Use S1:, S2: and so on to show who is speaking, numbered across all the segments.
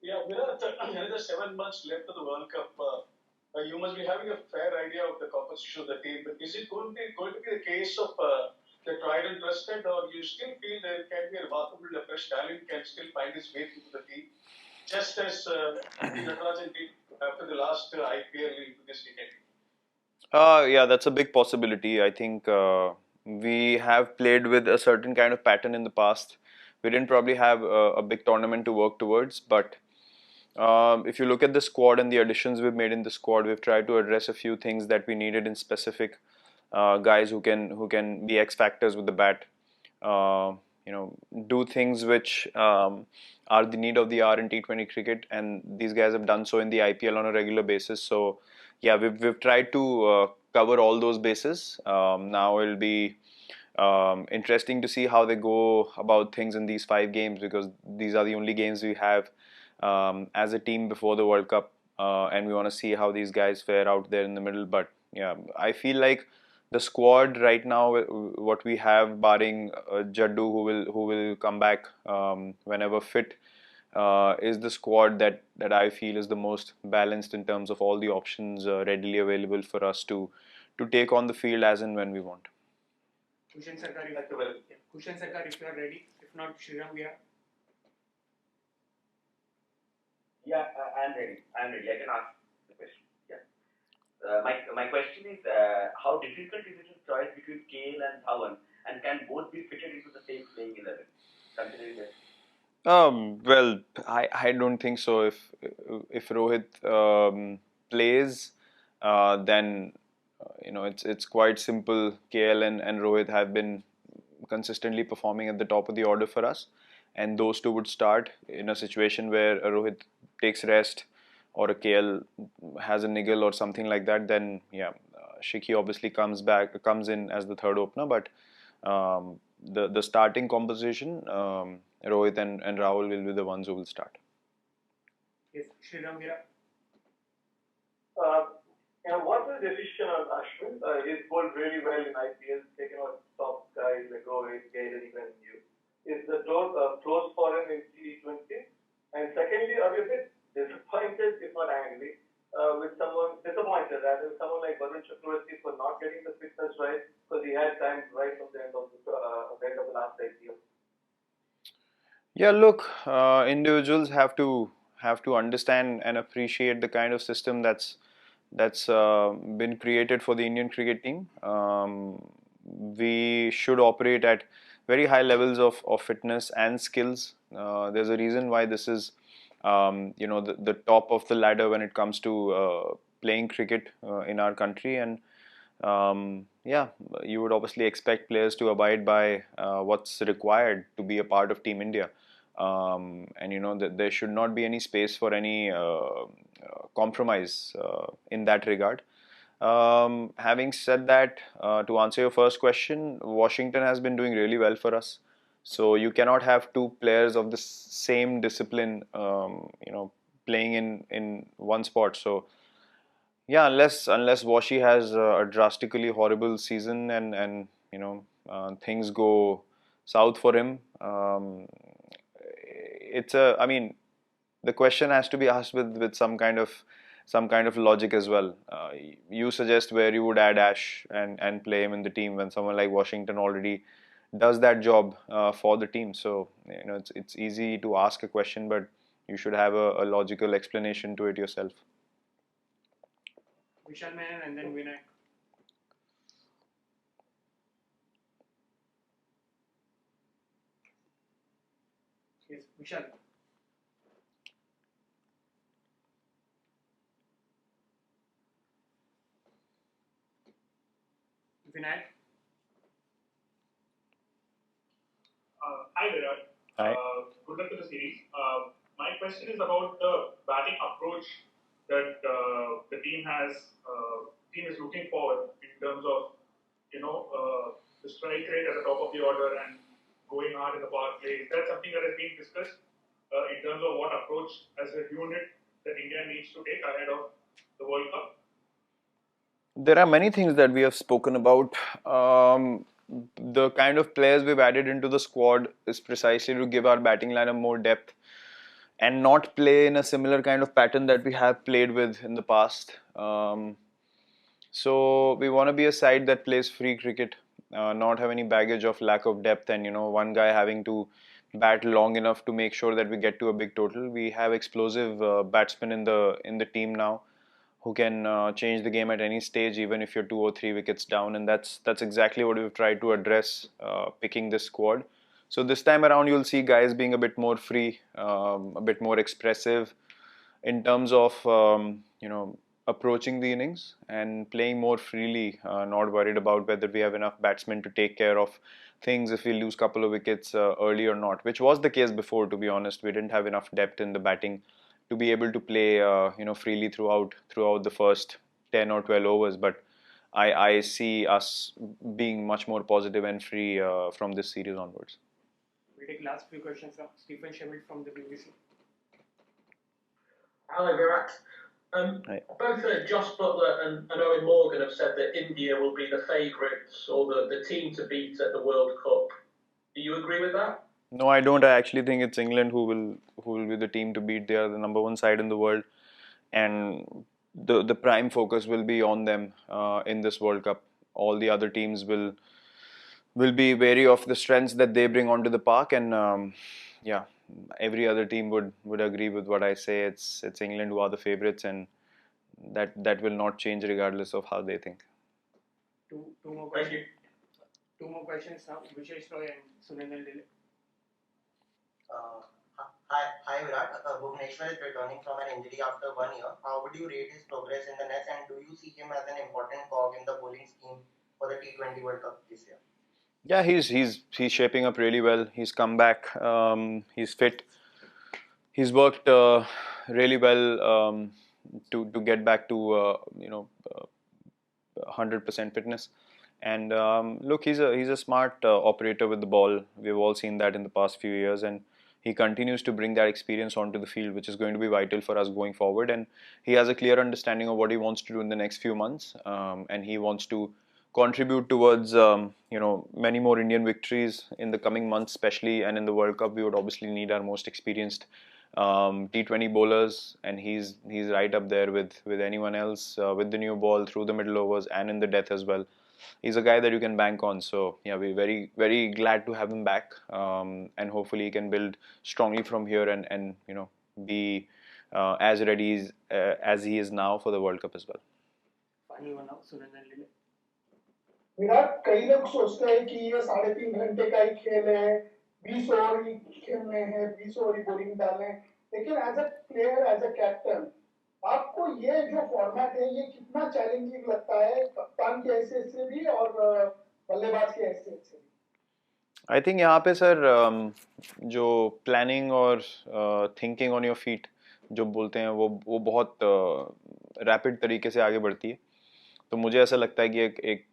S1: Yeah, Virat, another 7 months left of the World Cup. You must be having a fair idea of the composition of the team. But is it going to be the case of the tried and trusted, or you still feel there can be a remarkable fresh talent can still find its way into the team, just as the Natarajan did after the last IPL into this decade?
S2: Yeah, that's a big possibility. I think we have played with a certain kind of pattern in the past. We didn't probably have a big tournament to work towards, but if you look at the squad and the additions we've made in the squad, we've tried to address a few things that we needed in specific guys who can be X factors with the bat. Uh, do things which are the need of the hour in T20 cricket, and these guys have done so in the IPL on a regular basis. So, yeah, we've tried to cover all those bases. Now it'll be interesting to see how they go about things in these 5 games, because these are the only games we have as a team before the World Cup, and we want to see how these guys fare out there in the middle. But yeah, I feel like the squad right now, what we have, barring Jaddu, who will come back whenever fit, is the squad that I feel is the most balanced in terms of all the options readily available for us to take on the field as and when we want.
S3: Kushan Sarkar, if you are ready. If not, Shriram, we are.
S4: Yeah, I'm ready. I'm ready. I can ask the question. Yeah. My question is, how difficult is it to choose between Kane and Dhawan, and can both be fitted into the same playing 11? Considering that.
S2: Well, I don't think so. If Rohit plays, then it's quite simple. KL and Rohit have been consistently performing at the top of the order for us, and those two would start in a situation where a Rohit takes rest or a KL has a niggle or something like that. Then yeah, Shiki obviously comes in as the third opener, but the starting composition, Rohit and Rahul will be the ones who will start.
S3: Yes, Shriram, we are.
S1: What's the decision on Ashwin? He's bowled really well in IPL, taken out top guys like Rohit, Gale, and even you. Is the door closed for him in T20? And secondly, are you a bit disappointed, if not angry, with someone disappointed rather someone like Varun Chakravarti for not getting the fitness right because he had time right from the end of the last IPL?
S2: Yeah, look, individuals have to understand and appreciate the kind of system that's been created for the Indian cricket team. We should operate at very high levels of fitness and skills. There's a reason why this is, the top of the ladder when it comes to playing cricket in our country. And yeah, you would obviously expect players to abide by what's required to be a part of Team India. And that there should not be any space for any compromise in that regard. Having said that, to answer your first question, Washington has been doing really well for us. So you cannot have two players of the same discipline, playing in one spot. So yeah, unless Washi has a drastically horrible season and things go south for him, I mean, the question has to be asked with some kind of logic as well. You suggest where you would add Ash and play him in the team when someone like Washington already does that job for the team. So it's easy to ask a question, but you should have a logical explanation to it yourself.
S3: Vishal Menon and then Vinayak. Yes, Vishal. Vinayak.
S5: Hi Virat.
S2: Hi.
S5: Good luck to the series. My question is about the batting approach that the team has. Team is looking forward in terms of the strike rate at the top of the order and going hard in the power play. Is that something that has been discussed in terms of what approach as a unit that India needs to take ahead of the World Cup?
S2: There are many things that we have spoken about. The kind of players we've added into the squad is precisely to give our batting lineup more depth and not play in a similar kind of pattern that we have played with in the past. So we want to be a side that plays free cricket, not have any baggage of lack of depth, and one guy having to bat long enough to make sure that we get to a big total. We have explosive batsmen in the team now who can change the game at any stage, even if you're 2 or 3 wickets down, and that's exactly what we've tried to address picking this squad. So this time around, you'll see guys being a bit more free, a bit more expressive in terms of approaching the innings and playing more freely, not worried about whether we have enough batsmen to take care of things if we lose a couple of wickets early or not, which was the case before. To be honest, we didn't have enough depth in the batting to be able to play freely throughout the first 10 or 12 overs. But I see us being much more positive and free from this series onwards.
S3: We'll take last few questions from Stephen Sheville from the BBC.
S6: Hello, Virat. Both Josh Butler and Owen Morgan have said that India will be the favourites or the team to beat at the World Cup. Do you agree with that?
S2: No, I don't. I actually think it's England who will be the team to beat. They are the number one side in the world, and the prime focus will be on them in this World Cup. All the other teams will be wary of the strengths that they bring onto the park, and every other team would agree with what I say. It's England who are the favourites, and that will not change regardless of how they think.
S3: Two more questions. Two more questions now. Vishesh Roy and Sunil Dile.
S7: Hi Virat. Bhuvneshwar is returning from an injury after 1 year. How would you rate his progress in the nets, and do you see him as an important cog in the bowling scheme for the T20 World Cup this year?
S2: Yeah, he's shaping up really well. He's come back. He's fit. He's worked really well to get back to 100% fitness. And look, he's a smart operator with the ball. We've all seen that in the past few years, and he continues to bring that experience onto the field, which is going to be vital for us going forward. And he has a clear understanding of what he wants to do in the next few months, and he wants to contribute towards many more Indian victories in the coming months, especially. And in the World Cup, we would obviously need our most experienced T20 bowlers, and he's right up there with anyone else with the new ball through the middle overs and in the death as well. He's a guy that you can bank on. So yeah, we're very, very glad to have him back, and hopefully he can build strongly from here and be as ready as he is now for the World Cup as well.
S3: Final one now, Sunil Dile.
S8: Virat, कई लोग सोचते हैं कि ये 3.5 घंटे का ही खेल है, 20 ओवर ही खेलने हैं, 20 ओवर ही बॉलिंग डालने हैं, लेकिन as a player, as a captain, आपको ये जो फॉर्मेट है ये कितना चैलेंजिंग लगता है, कप्तान की हैसियत से भी और बल्लेबाज की हैसियत से भी?
S2: आई थिंक यहाँ पे सर जो प्लानिंग और थिंकिंग ऑन योर फीट जो बोलते हैं वो बहुत रैपिड तरीके से आगे बढ़ती है. तो मुझे ऐसा लगता है कि एक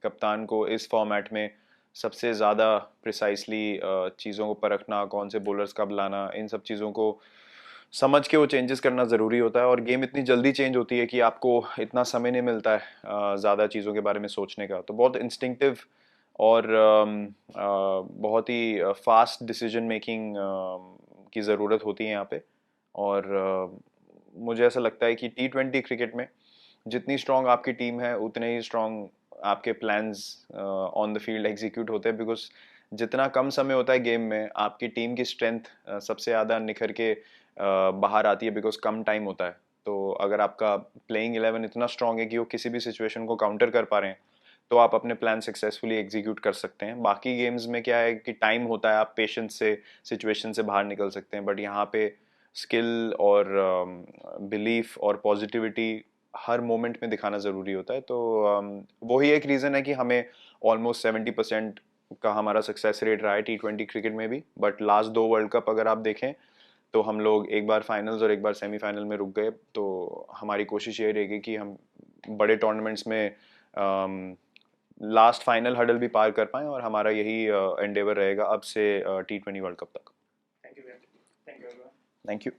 S2: कप्तान को इस फॉर्मेट में सबसे ज़्यादा प्रिसाइसली चीज़ों को परखना, कौन से बॉलर्स कब लाना, इन सब चीज़ों को समझ के वो चेंजेस करना ज़रूरी होता है. और गेम इतनी जल्दी चेंज होती है कि आपको इतना समय नहीं मिलता है ज़्यादा चीज़ों के बारे में सोचने का. तो बहुत इंस्टिंक्टिव और बहुत ही फास्ट डिसीजन मेकिंग की ज़रूरत होती है यहाँ पे. और मुझे ऐसा लगता है कि T20 क्रिकेट में जितनी स्ट्रॉन्ग आपकी टीम है उतने ही स्ट्रॉन्ग आपके plans on the field execute होते हैं. बिकॉज जितना कम समय होता है गेम में, आपकी टीम की स्ट्रेंथ सबसे ज़्यादा निखर के बाहर आती है, बिकॉज कम टाइम होता है. तो अगर आपका प्लेइंग 11 इतना स्ट्रॉन्ग है कि वो किसी भी सिचुएशन को काउंटर कर पा रहे हैं, तो आप अपने प्लान सक्सेसफुली एग्जीक्यूट कर सकते हैं. बाकी गेम्स में क्या है कि टाइम होता है, आप पेशेंस से सिचुएशन से बाहर निकल सकते हैं. बट यहाँ पे स्किल और बिलीफ और पॉजिटिविटी हर मोमेंट में दिखाना ज़रूरी होता है. तो वही एक रीज़न है कि हमें ऑलमोस्ट 70% का हमारा सक्सेस रेट रहा है T20 क्रिकेट में भी. बट लास्ट 2 वर्ल्ड कप अगर आप देखें तो हम लोग एक बार फाइनल्स और एक बार सेमीफाइनल में रुक गए. तो हमारी कोशिश ये रहेगी कि हम बड़े टूर्नामेंट्स में लास्ट फाइनल हडल भी पार कर पाएँ, और हमारा यही एंडेवर रहेगा अब से T20 वर्ल्ड कप तक.
S3: Thank you.
S2: Thank you.